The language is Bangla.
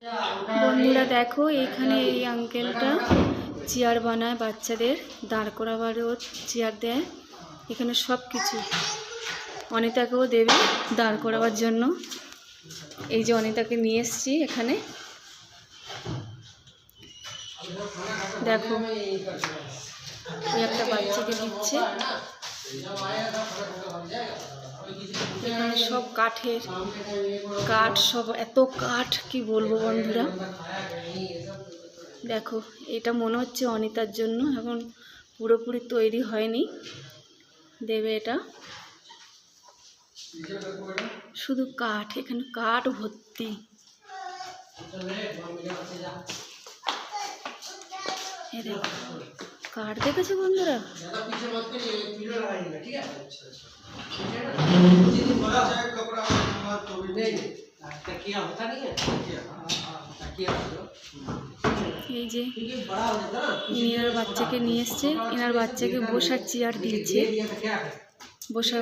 বন্ধুরা দেখো, এইখানে এই আঙ্কেলটা চেয়ার বানায়, বাচ্চাদের দাঁড় করাবারও চেয়ার দেয়। এখানে সব কিছু অনিতাকেও দেবে দাঁড় করাবার জন্য। এই যে অনিতাকে নিয়ে এসছি এখানে, দেখো ওই একটা বাচ্চাকে দিচ্ছে। এখানে সব কাঠের কাঠ, সব এত কাঠ কি বলবো বন্ধুরা। দেখো এটা মনে হচ্ছে অনিতার জন্য, এখন পুরোপুরি তৈরি হয়নি, দেবে এটা। শুধু কাঠ, এখানে কাঠ ভর্তি। কাঠ দেখেছো বন্ধুরা? এই যে এনার বাচ্চাকে নিয়ে এসছে, এনার বাচ্চাকে বসার চেয়ার দিয়েছে, বসে